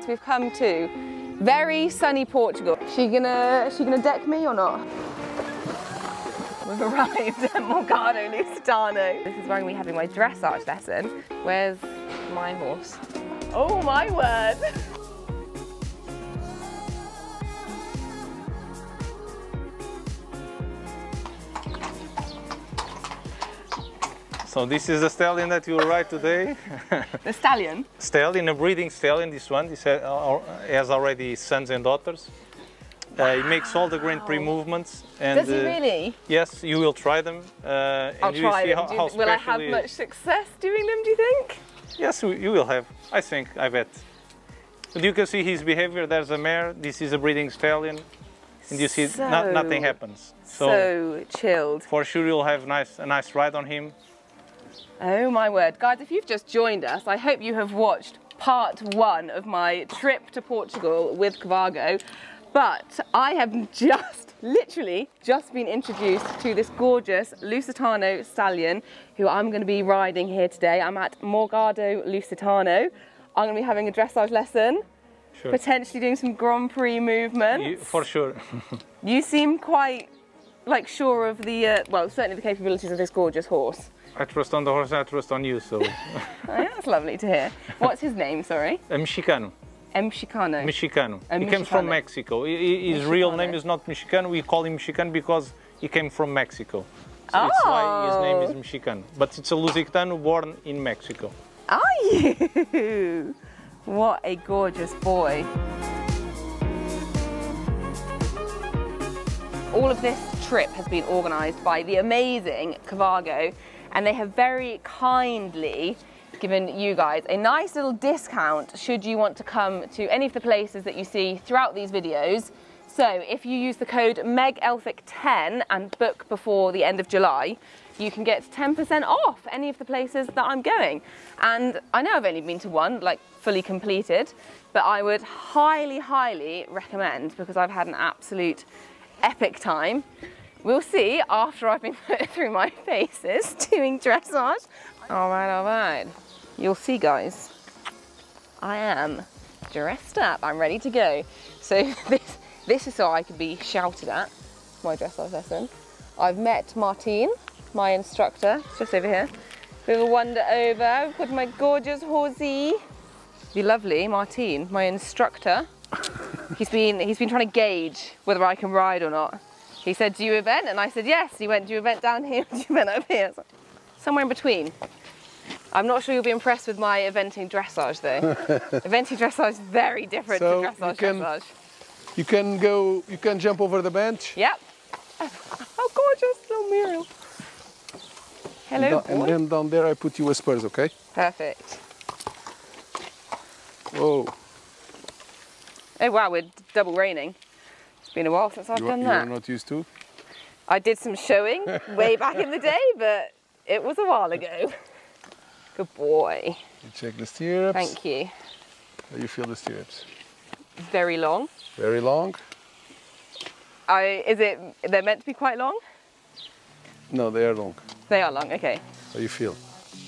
We've come to very sunny Portugal. She gonna deck me or not? We've arrived at Grand Prix Lusitano. This is where I'm gonna be having my dressage lesson. Where's my horse? Oh my word! So this is the stallion that you will ride today. The stallion? Stallion, a breeding stallion, this one. This has already sons and daughters. Wow. He makes all the Grand Prix movements. And, does he really? Yes, you will try them. I'll try them. Will I have much success doing them, do you think? Yes, you will have, I bet. But you can see his behavior. There's a mare, this is a breeding stallion. And you see nothing happens. So chilled. For sure you'll have a nice ride on him. Oh my word. Guys, if you've just joined us, I hope you have watched part 1 of my trip to Portugal with Cavago. But I have literally just been introduced to this gorgeous Lusitano stallion who I'm going to be riding here today. I'm at Morgado Lusitano. I'm going to be having a dressage lesson, sure. Potentially doing some Grand Prix movements. For sure. You seem quite sure of the, well, certainly the capabilities of this gorgeous horse. I trust on the horse, I trust on you, so. Oh, that's lovely to hear. What's his name, sorry? Mexicano. Mexicano. Mexicano. He came from Mexico. His real name is not Mexicano. We call him Mexicano because he came from Mexico. So that's why his name is Mexicano. But it's a Lusitano born in Mexico. Are you? What a gorgeous boy. All of this trip has been organised by the amazing Cavago, and they have very kindly given you guys a nice little discount should you want to come to any of the places that you see throughout these videos. So if you use the code MEGELPHIC10 and book before the end of July, you can get 10% off any of the places that I'm going. And I know I've only been to one, fully completed, but I would highly, highly recommend, because I've had an absolute epic time. We'll see after I've been put through my paces doing dressage. All right. You'll see, guys. I am dressed up. I'm ready to go. So this is so I could be shouted at, my dressage lesson. I've met Martine, my instructor, just over here. We will wander over. I've got my gorgeous horsey. Be lovely, Martine, my instructor. He's been trying to gauge whether I can ride or not. He said, do you event? And I said, yes. He went, do you event down here? Do you event up here? So, somewhere in between. I'm not sure you'll be impressed with my eventing dressage though. Eventing dressage is very different to dressage dressage. You can jump over the bench. Yep. How gorgeous, little Muriel. Hello, boy. And then down there I put you with spurs, okay? Perfect. Whoa. Oh wow, we're double reining. It's been a while since I've done that. You're not used to? I did some showing way back in the day, but it was a while ago. Good boy. You check the stirrups. Thank you. How do you feel the stirrups? Very long. Very long? They're meant to be quite long? No, they are long. They are long, okay. How do you feel?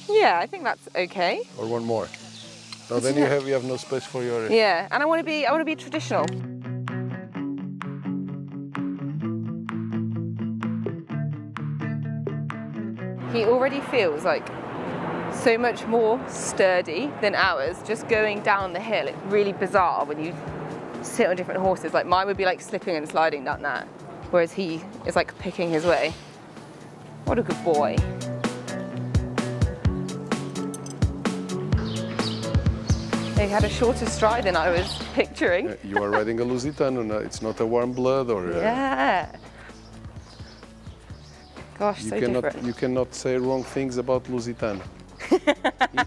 Yeah, I think that's okay. Or one more? No, then you have no space for your... Yeah, and I want to be traditional. He already feels like so much more sturdy than ours, just going down the hill. It's really bizarre when you sit on different horses. Like mine would be slipping and sliding down that, whereas he is picking his way. What a good boy. He had a shorter stride than I was picturing. You are riding a Lusitano, no, it's not a warm blood or... Yeah. Gosh, so different. You cannot say wrong things about Lusitano.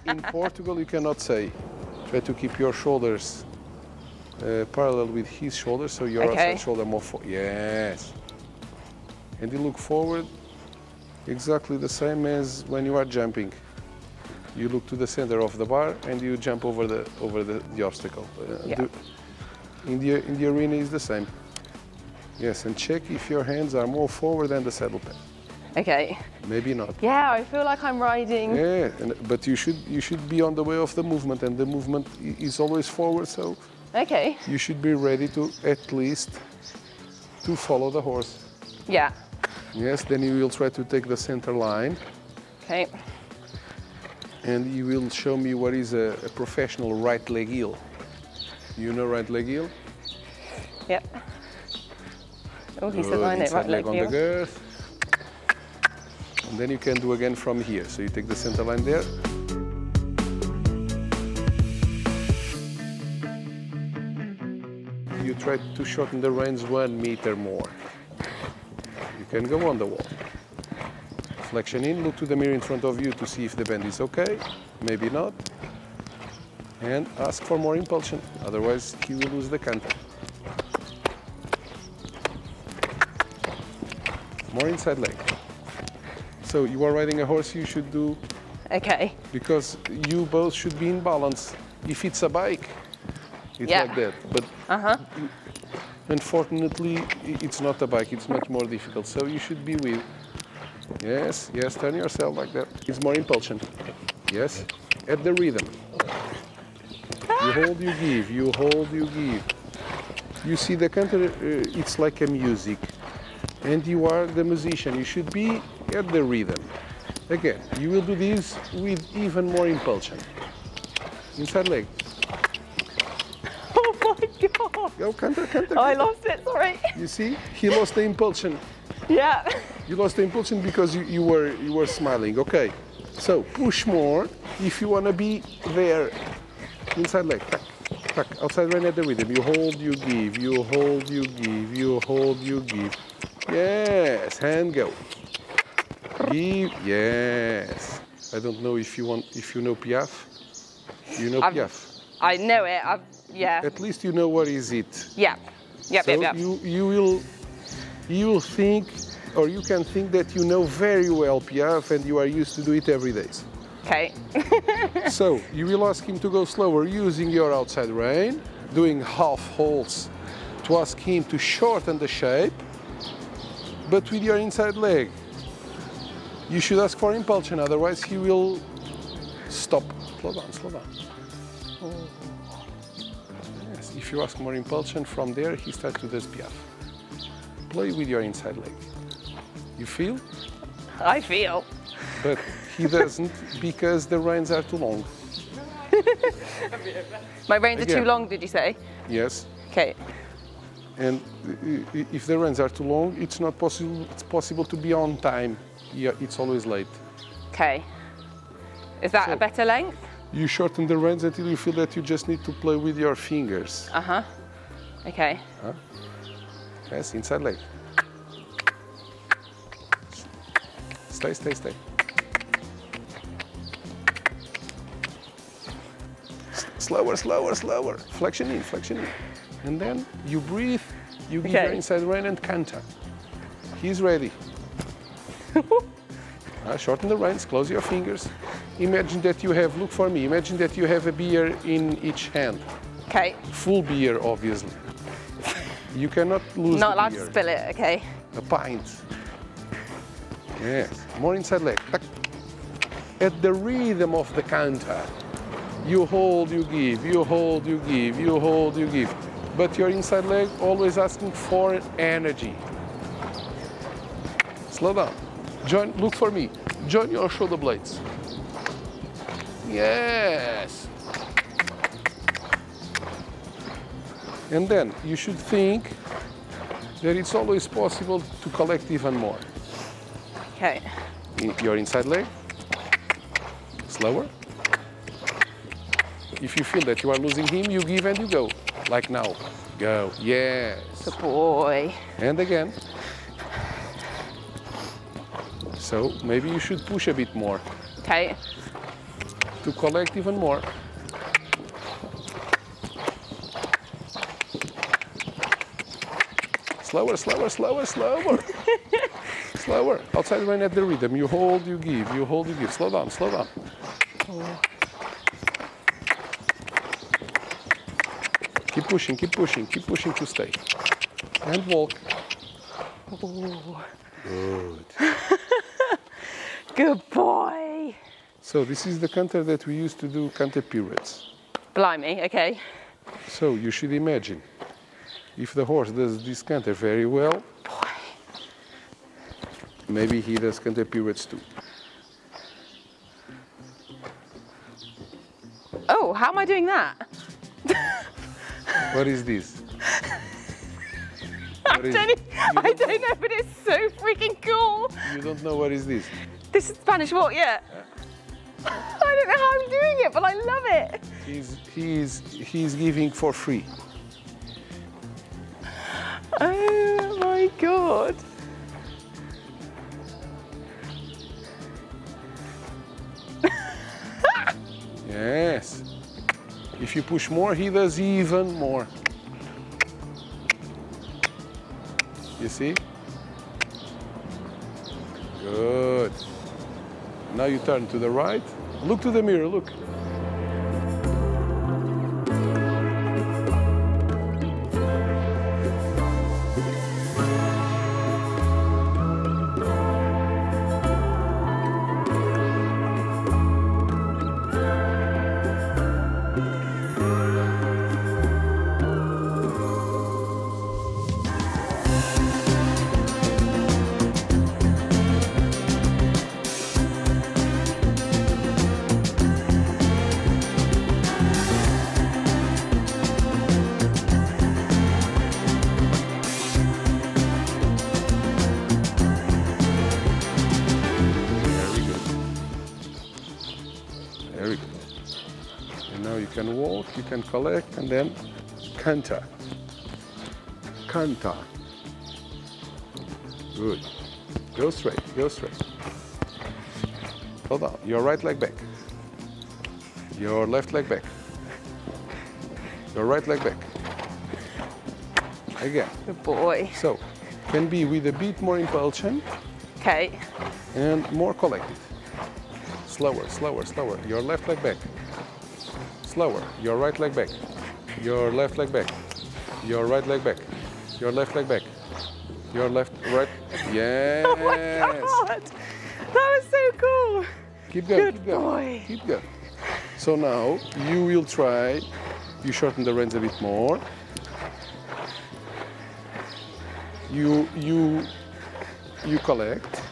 In Portugal, you cannot say. Try to keep your shoulders parallel with his shoulders, so your outside shoulder more forward. Yes. And you look forward exactly the same as when you are jumping. You look to the center of the bar and you jump over the obstacle. In the arena is the same. Yes, and check if your hands are more forward than the saddle pad. Okay. Maybe not. Yeah, I feel like I'm riding. Yeah, but you should be on the way of the movement, and the movement is always forward. So Okay. You should be ready to at least to follow the horse. Yeah. Yes, then you will try to take the center line. Okay. And you will show me what is a professional right leg heel. You know right leg heel? Yep. Oh, he says I know right leg on heel. the girth. And then you can do again from here. So you take the center line there. You try to shorten the reins 1 meter more. You can go on the wall. Flexion in, look to the mirror in front of you to see if the bend is okay, maybe not. And ask for more impulsion, otherwise you will lose the canter. More inside leg. So you are riding a horse, you should do... Okay. Because you both should be in balance. If it's a bike, it's like that. But unfortunately, it's not a bike, it's much more difficult. So you should be with... Yes, yes, turn yourself like that. It's more impulsion. Yes, at the rhythm. You hold, you give, you hold, you give. You see the canter, it's like a music. And you are the musician, you should be at the rhythm. Again, you will do this with even more impulsion. Inside leg. Oh my God! Go, canter, canter. Oh, I lost it, sorry. You see, he lost the impulsion. Yeah. You lost the impulsion because you were smiling. Okay, so push more if you want to be there. Inside leg, tack, tack. Outside rein at the rhythm. You hold, you give. You hold, you give. You hold, you give. Yes, hand go. Give. Yes. I don't know if you know Piaf. You know Piaf. I know it. Yeah. At least you know what is it. Yeah. Yep. So yep. you will think, or you can think that you know very well Piaf and you are used to do it every day. Okay. So you will ask him to go slower using your outside rein, doing half holds to ask him to shorten the shape, but with your inside leg. You should ask for impulsion, otherwise he will stop. Slow down, slow down. Yes, if you ask more impulsion from there, he starts to do Piaf. Play with your inside leg. You feel? I feel. But he doesn't because the reins are too long. My reins are too long, did you say? Yes. Okay. And if the reins are too long, it's not possible. It's possible to be on time. Yeah, it's always late. Okay. Is that a better length? You shorten the reins until you feel that you just need to play with your fingers. Okay. Yes, inside leg. Stay, stay, stay. Slower, slower, slower. Flexion in, flexion in. And then you breathe, you give your inside rein and canter. He's ready. Shorten the reins, close your fingers. Imagine that you have, look for me, imagine that you have a beer in each hand. Okay. Full beer, obviously. You cannot lose Not the allowed beer. to spill it, okay. A pint. Yes, more inside leg. At the rhythm of the canter, you hold, you give, you hold, you give, you hold, you give. But your inside leg always asking for energy. Slow down. Join, look for me. Join your shoulder blades. Yes. And then you should think that it's always possible to collect even more. Okay. Your inside leg. Slower. If you feel that you are losing him, you give and you go. Like now. Go. Yes. Good boy. And again. So maybe you should push a bit more. Okay. To collect even more. Slower, slower, slower, slower. Slower. Outside rein at the rhythm. You hold, you give. You hold, you give. Slow down, slow down. Keep pushing to stay. And walk. Good. Good boy. So this is the canter that we used to do canter periods. Blimey, okay. So you should imagine, if the horse does this canter very well, maybe he does canter pirouettes too. Oh, how am I doing that? What is this? I don't know, but it's so freaking cool. You don't know what is this? This is Spanish walk, yeah. I don't know how I'm doing it, but I love it. He's giving for free. Oh my God. Yes. If you push more, he does even more. You see? Good. Now you turn to the right. Look to the mirror, look. Very good. And now you can walk, you can collect, and then canter. Canter. Good. Go straight, go straight. Hold on. Your right leg back. Your left leg back. Your right leg back. Again. Good boy. So, can be with a bit more impulsion. Okay. And more collected. Slower, slower, slower. Your left leg back. Slower. Your right leg back. Your left leg back. Your right leg back. Your left leg back. Your left, right. Yes. Oh my God. That was so cool. Keep going, Good keep going. boy. Keep going. So now you will try, you shorten the reins a bit more. You collect.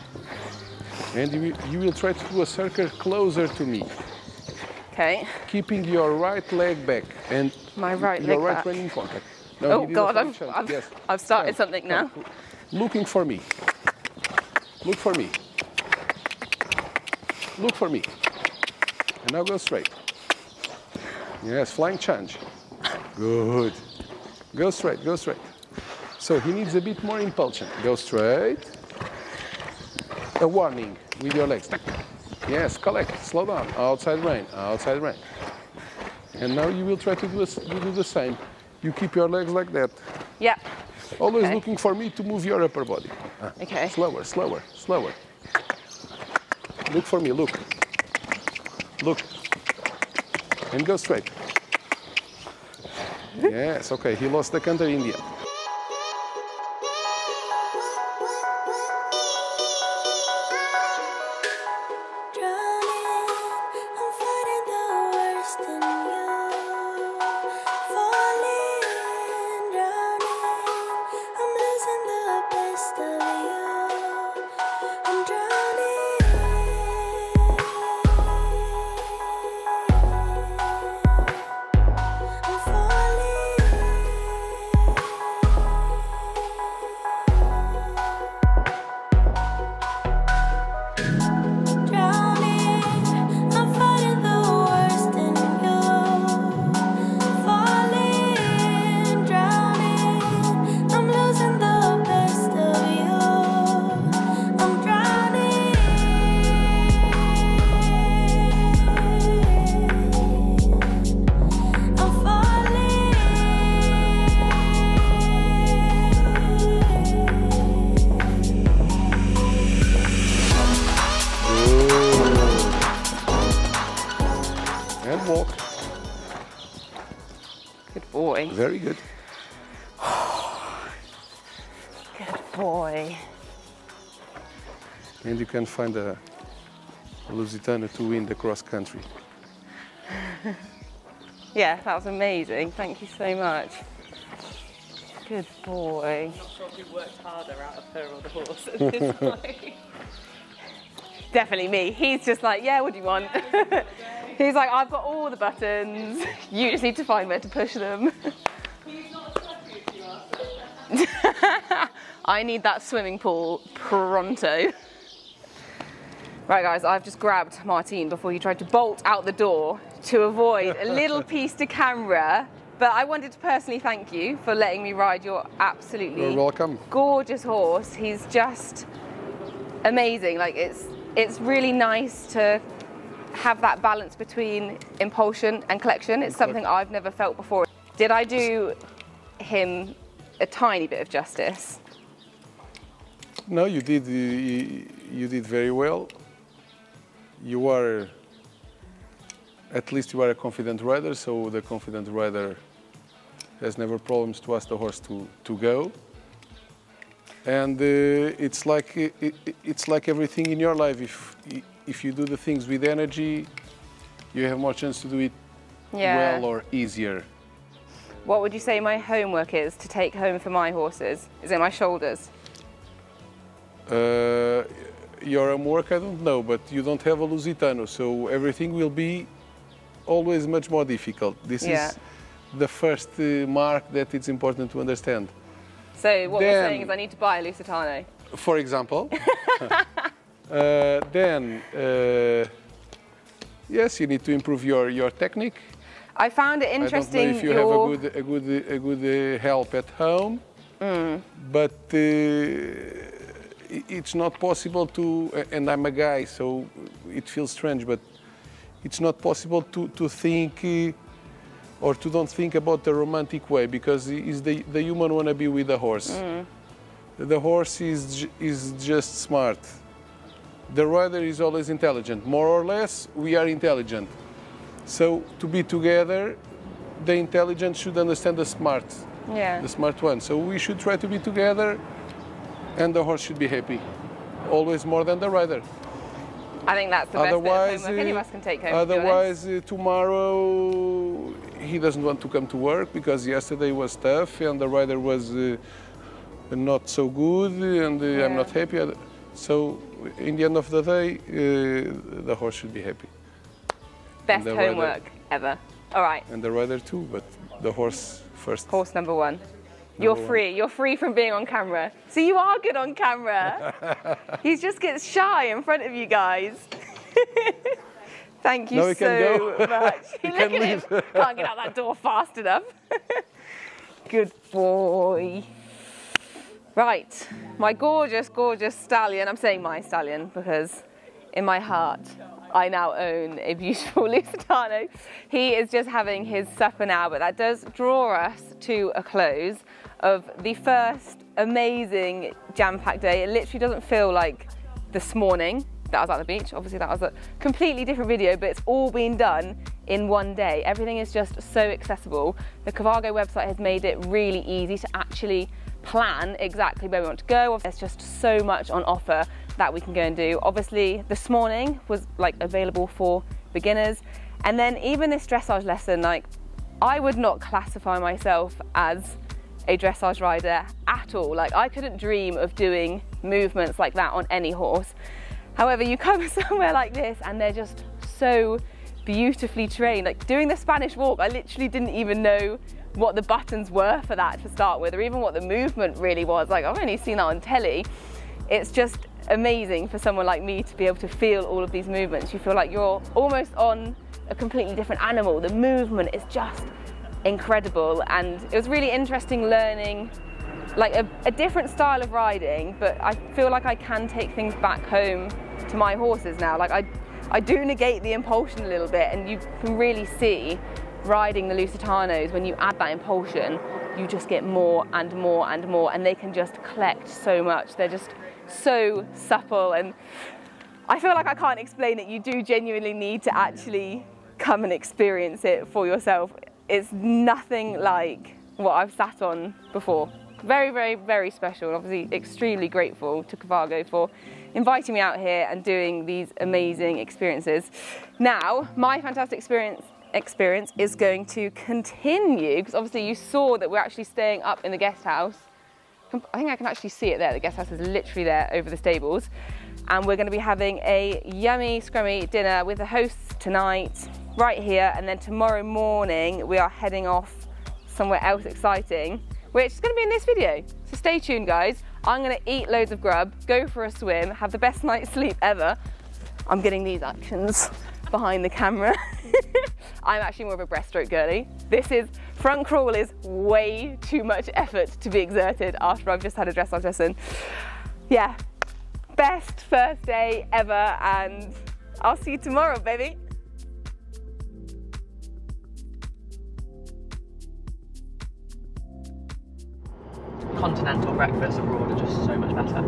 And you will try to do a circle closer to me. Okay. Keeping your right leg back and My right your leg right back. rein in contact. Now Oh you did God, a fine chance. Yes. I've started Stand. something now. Looking for me. Look for me. Look for me. And now go straight. Yes, flying change. Good. Go straight, go straight. So he needs a bit more impulsion. Go straight. A warning with your legs. Yes, collect, slow down. Outside rein, outside rein. And now you will try to do the same. You keep your legs like that. Yeah. Always Okay. looking for me to move your upper body. Okay. Slower, slower, slower. Look for me, look. Look. And go straight. Yes, okay, he lost the canter in the end. Walk. Good boy. Very good. Good boy. And you can find a Lusitano to win the cross country. Yeah, that was amazing. Thank you so much. Good boy. I'm not sure who worked harder out of her or the horse at this point. Definitely me. He's just like, yeah, what do you want? He's like, I've got all the buttons. You just need to find where to push them. He's not as happy as you are. I need that swimming pool pronto. Right guys, I've just grabbed Martin before he tried to bolt out the door to avoid a little piece to camera. But I wanted to personally thank you for letting me ride your absolutely You're welcome. Gorgeous horse. He's just amazing. Like it's really nice to have that balance between impulsion and collection. It's something I've never felt before. Did I do him a tiny bit of justice? No, you did. You did very well. You are, at least you are a confident rider. So the confident rider has never problems to ask the horse to go. And it's like everything in your life. If you do the things with energy, you have more chance to do it well or easier. What would you say my homework is to take home for my horses? Is it my shoulders? Your homework, I don't know, but you don't have a Lusitano, so everything will be always much more difficult. This is the first mark that it's important to understand. So what we're saying is I need to buy a Lusitano. For example. Yes, you need to improve your technique. I found it interesting. I don't know if you have a good help at home, but it's not possible to. And I'm a guy, so it feels strange, but it's not possible to think or to don't think about the romantic way, because is the human wanna be with the horse. The horse is just smart. The rider is always intelligent. More or less, we are intelligent. So to be together, the intelligent should understand the smart one. So we should try to be together, and the horse should be happy. Always more than the rider. I think that's the best bit of homework any of us can take home. Otherwise, tomorrow he doesn't want to come to work because yesterday was tough and the rider was not so good, and I'm not happy. So in the end of the day, the horse should be happy. Best homework ever. All right. And the rider too, but the horse first. Horse number one. You're free. You're free from being on camera. So you are good on camera. He just gets shy in front of you guys. Thank you so much. Look at him. Can't get out that door fast enough. Good boy. Right, my gorgeous, gorgeous stallion. I'm saying my stallion because in my heart, I now own a beautiful Lusitano. He is just having his supper now, but that does draw us to a close of the first amazing jam-packed day. It literally doesn't feel like this morning that I was at the beach. Obviously that was a completely different video, but it's all been done in one day. Everything is just so accessible. The Carvago website has made it really easy to actually plan exactly where we want to go. There's just so much on offer that we can go and do. Obviously this morning was like available for beginners, and then even this dressage lesson, like I would not classify myself as a dressage rider at all. Like I couldn't dream of doing movements like that on any horse. However, you come somewhere like this and they're just so beautifully trained. Like doing the Spanish walk, I literally didn't even know what the buttons were for that to start with, or even what the movement really was. Like I've only seen that on telly. It's just amazing for someone like me to be able to feel all of these movements. You feel like you're almost on a completely different animal. The movement is just incredible, and it was really interesting learning like a different style of riding, but I feel like I can take things back home to my horses now. Like I do negate the impulsion a little bit, and you can really see riding the Lusitanos, when you add that impulsion, you just get more and more and more, and they can just collect so much. They're just so supple, and I feel like I can't explain it. You do genuinely need to actually come and experience it for yourself. It's nothing like what I've sat on before. Very, very, very special, and obviously extremely grateful to Carvago for inviting me out here and doing these amazing experiences. Now, my fantastic experience experience is going to continue, because obviously you saw that we're actually staying up in the guest house. I think I can actually see it there. The guest house is literally there over the stables. And we're going to be having a yummy, scrummy dinner with the hosts tonight, right here. And then tomorrow morning, we are heading off somewhere else exciting, which is going to be in this video. So stay tuned, guys. I'm going to eat loads of grub, go for a swim, have the best night's sleep ever. I'm getting these actions behind the camera. I'm actually more of a breaststroke girly. Front crawl is way too much effort to be exerted after I've just had a dressage lesson. Yeah, best first day ever, and I'll see you tomorrow, baby. Continental breakfast abroad are just so much better.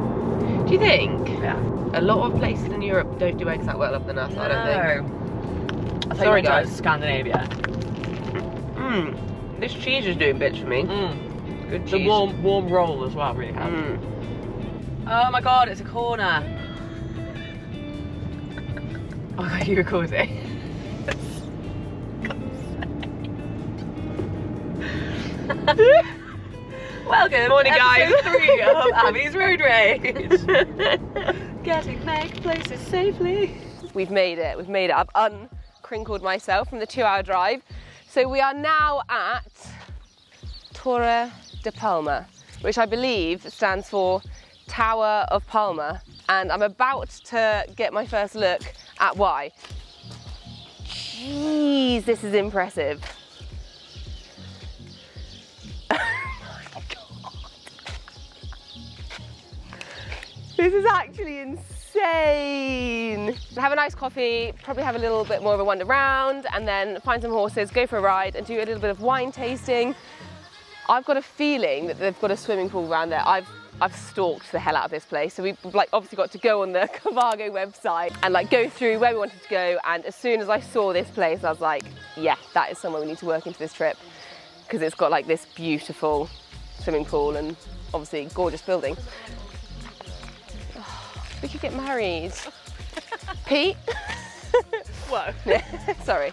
Do you think? Yeah. A lot of places in Europe don't do eggs that well up than us, I don't think. Sorry guys, Scandinavia. This cheese is doing bits for me. Good cheese. The warm roll as well really helps. Oh my god, it's a corner. Oh my god, you recording? Welcome, morning guys. Episode 3 of Abby's Road Rage. Getting back places safely. We've made it. I've uncrinkled myself from the 2-hour drive. So we are now at Torre de Palma, which I believe stands for Tower of Palma. And I'm about to get my first look at why. Jeez, this is impressive. This is actually insane. Have a nice coffee, probably have a little bit more of a wander around, and then find some horses, go for a ride, and do a little bit of wine tasting. I've got a feeling that they've got a swimming pool around there. I've stalked the hell out of this place. So we've obviously got to go on the Carvago website and go through where we wanted to go. And as soon as I saw this place, I was like, yeah, that is somewhere we need to work into this trip, because it's got this beautiful swimming pool and obviously gorgeous building. We could get married. Pete? Whoa. Sorry.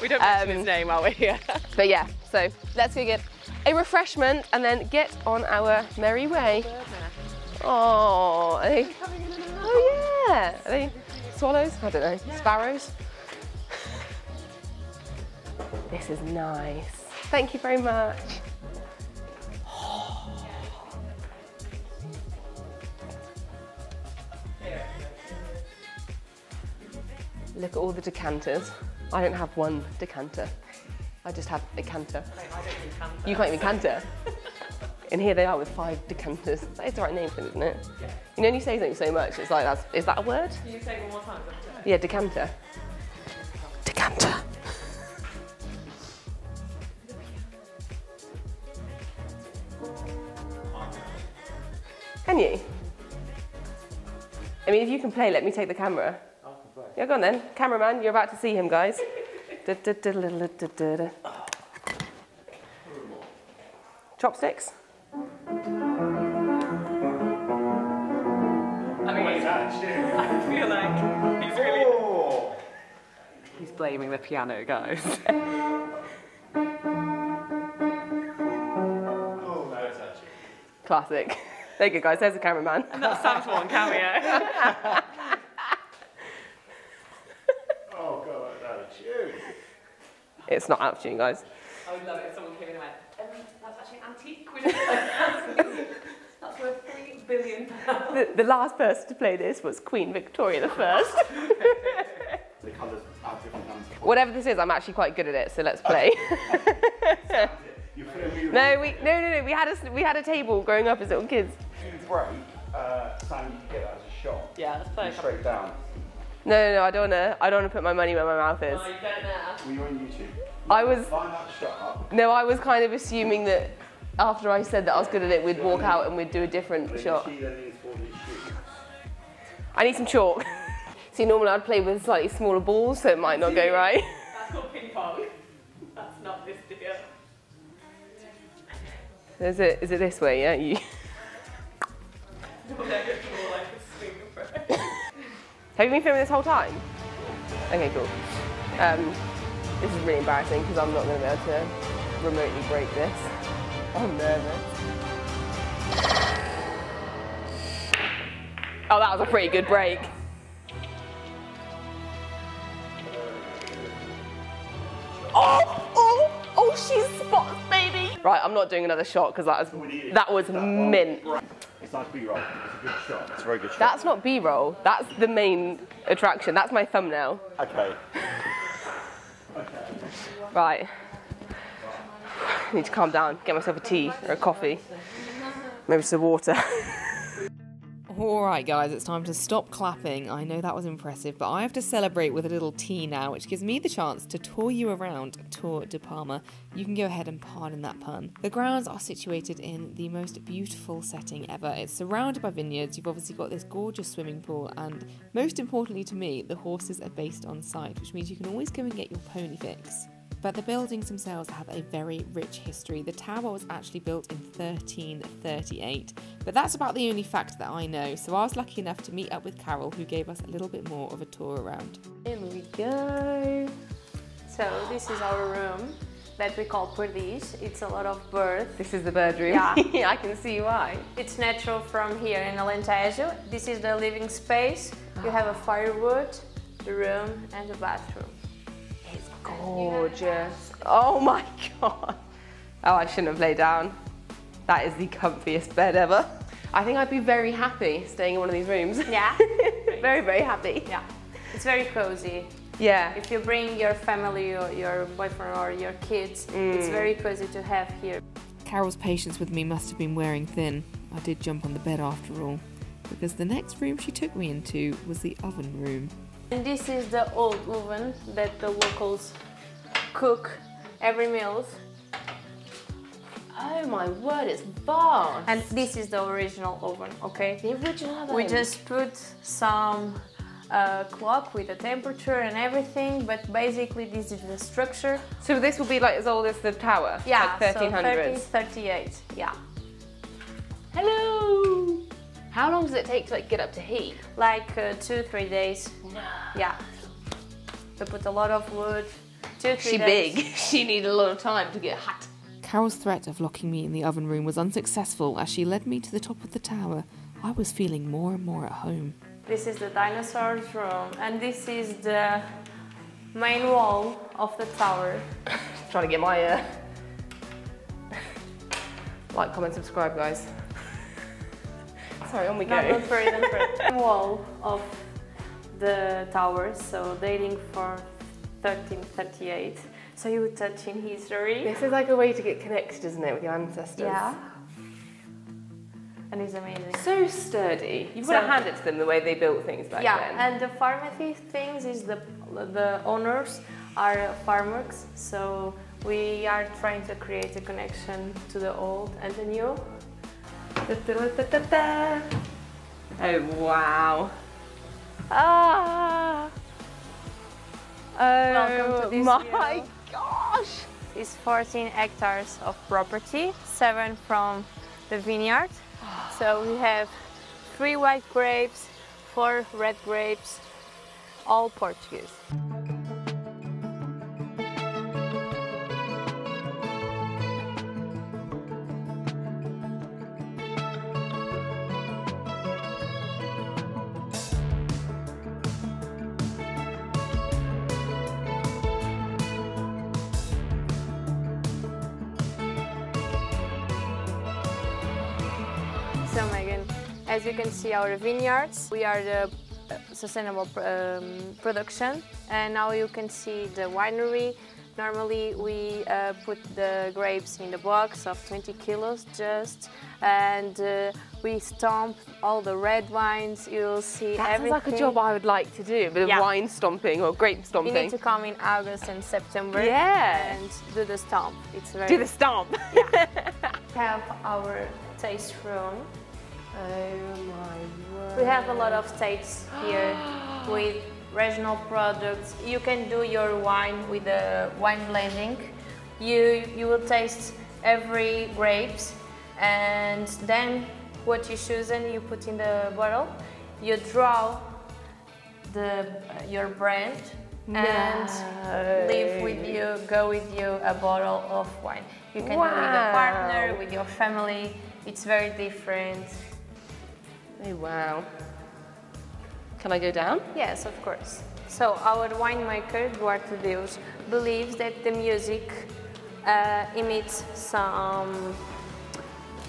We don't mention his name while we're here. But yeah, so let's go get a refreshment and then get on our merry way. Oh, are they? Oh yeah. Are they swallows? I don't know. Sparrows? This is nice. Thank you very much. Look at all the decanters. I don't have one decanter. I just have a canter. I don't even canter. You can't even canter. And here they are with 5 decanters. That is the right name for them, isn't it? Yeah. You know, when you say something so much, it's like, is that a word? Can you say it one more time? Yeah, decanter. Decanter. Can you? I mean, if you can play, let me take the camera. Yeah, go on then. Cameraman, you're about to see him, guys. Chopsticks? I feel like he's really... Oh. He's blaming the piano, guys. Oh, no, it's actually. Classic. There you go, guys. There's the cameraman. And that's Sam's one cameo. It's not out of tune, guys. I would love it if someone came in and went, that's actually an antique. That's worth £3 billion. The last person to play this was Queen Victoria I. The colours have different numbers. Whatever this is, I'm actually quite good at it, so let's play. No, we had a table growing up as little kids. If you break, Sam, you get that as a shot. Yeah, let's play. Straight down. No, I don't wanna put my money where my mouth is. Oh, you don't know. Were you on YouTube? I was. Line that shot up. No, I was kind of assuming that after I said that I was good at it, we'd walk out and we'd do a different shot. I need some chalk. See, normally I'd play with slightly smaller balls, so it might not go right. That's called ping pong. That's not this deal. Is it this way? Yeah, you. Have you been filming this whole time? Okay, cool. This is really embarrassing because I'm not going to be able to remotely break this. I'm nervous. Oh, that was a pretty good break. Oh, she's spots, baby. Right, I'm not doing another shot because that was mint. It's not B-roll, it's a good shot. It's a very good shot. That's not B-roll, that's the main attraction. That's my thumbnail. Okay. Right. I need to calm down, get myself a tea or a coffee. Maybe some water. Alright guys, it's time to stop clapping. I know that was impressive, but I have to celebrate with a little tea now, which gives me the chance to tour you around Tour de Palma. You can go ahead and pardon that pun. The grounds are situated in the most beautiful setting ever. It's surrounded by vineyards, you've obviously got this gorgeous swimming pool, and most importantly to me, the horses are based on site, which means you can always go and get your pony fix. But the buildings themselves have a very rich history. The tower was actually built in 1338, but that's about the only fact that I know, so I was lucky enough to meet up with Carol, who gave us a little bit more of a tour around. In we go. So this is our room that we call Prix Dressage. It's a lot of birds. This is the bird room. Yeah. I can see why. It's natural from here in Alentejo. This is the living space. You have a firewood, the room and the bathroom. It's gorgeous. Oh my god. Oh, I shouldn't have laid down. That is the comfiest bed ever. I think I'd be very happy staying in one of these rooms. Yeah. Very, very happy. Yeah. It's very cozy. Yeah. If you bring your family or your boyfriend or your kids, it's very cozy to have here. Carol's patience with me must have been wearing thin. I did jump on the bed after all, because the next room she took me into was the oven room. And this is the old oven that the locals cook every meal. Oh my word, it's vast. And this is the original oven, okay? The original oven. We just put some clock with the temperature and everything, but basically this is the structure. So this will be like as old as the tower? Yeah, like 1300s? So 38, yeah. Hello! How long does it take to like get up to heat? Like 2-3 days. No. Yeah. We put a lot of wood. 2-3 days. She big. She needed a lot of time to get hot. Carol's threat of locking me in the oven room was unsuccessful as she led me to the top of the tower. I was feeling more and more at home. This is the dinosaurs room, and this is the main wall of the tower. Trying to get my like, comment, subscribe, guys. Sorry, on we go. Don't worry, don't worry. Wall of the tower, so dating for 1338. So you touch in history. This is like a way to get connected, isn't it, with your ancestors? Yeah. And it's amazing. So sturdy. You've got to hand it to them the way they built things back then. Yeah, and the pharmacy things is the owners are farmers, so we are trying to create a connection to the old and the new. Oh wow. Ah. Oh Welcome to this my view. gosh. It's 14 hectares of property, 7 from the vineyard. So we have 3 white grapes, 4 red grapes, all Portuguese. So Megan, as you can see our vineyards, we are the sustainable production, and now you can see the winery. Normally we put the grapes in the box of 20 kilos just, and we stomp all the red wines. You'll see That everything. sounds like a job I would like to do, a bit of wine stomping or grape stomping. You need to come in August and September and do the stomp. It's very do the stomp. Yeah. We have our taste room. Oh my word. We have a lot of states here with regional products. You can do your wine with the wine blending. You will taste every grapes, and then what you choose and you put in the bottle. You draw your brand and live with you, go with you a bottle of wine. You can do it with a partner, with your family. It's very different. Oh wow. Can I go down? Yes, of course. So our winemaker, Duarte Deus, believes that the music emits some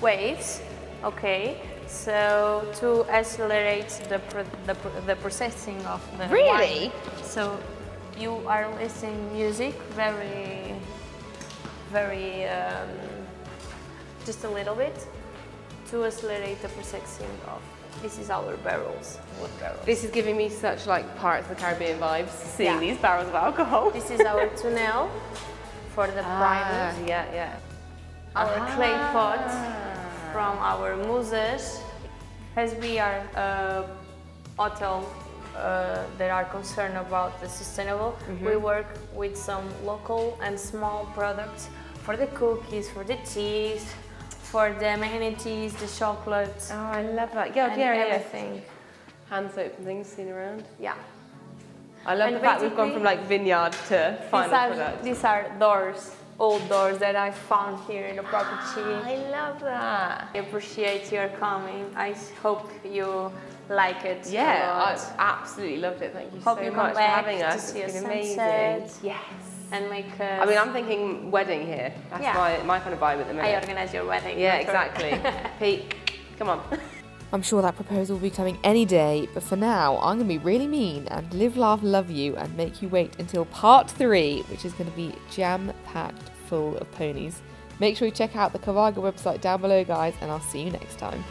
waves, okay? So to accelerate the processing of the wine. So you are listening music very, just a little bit to accelerate the processing of. This is our barrels, wood barrels. This is giving me such like Pirates of the Caribbean vibes, seeing these barrels of alcohol. This is our tunnel for the primers. Yeah. Our clay pot from our muses. As we are a hotel that are concerned about the sustainable, we work with some local and small products for the cookies, for the cheese, for the amenities, the chocolates. Oh, I love that. Yeah, everything. Hand soap and things seen around. Yeah. I love the fact we've gone from like vineyard to final product. These are doors, old doors that I found here in the property. I love that. I appreciate your coming. I hope you like it. Yeah, I absolutely loved it. Thank you so much for having us. It's been amazing. Yes. And make I mean, I'm thinking wedding here. That's my kind of vibe at the minute. I organise your wedding. Yeah, exactly. Pete, come on. I'm sure that proposal will be coming any day, but for now, I'm going to be really mean and live, laugh, love you and make you wait until part 3, which is going to be jam-packed full of ponies. Make sure you check out the Carvago website down below, guys, and I'll see you next time.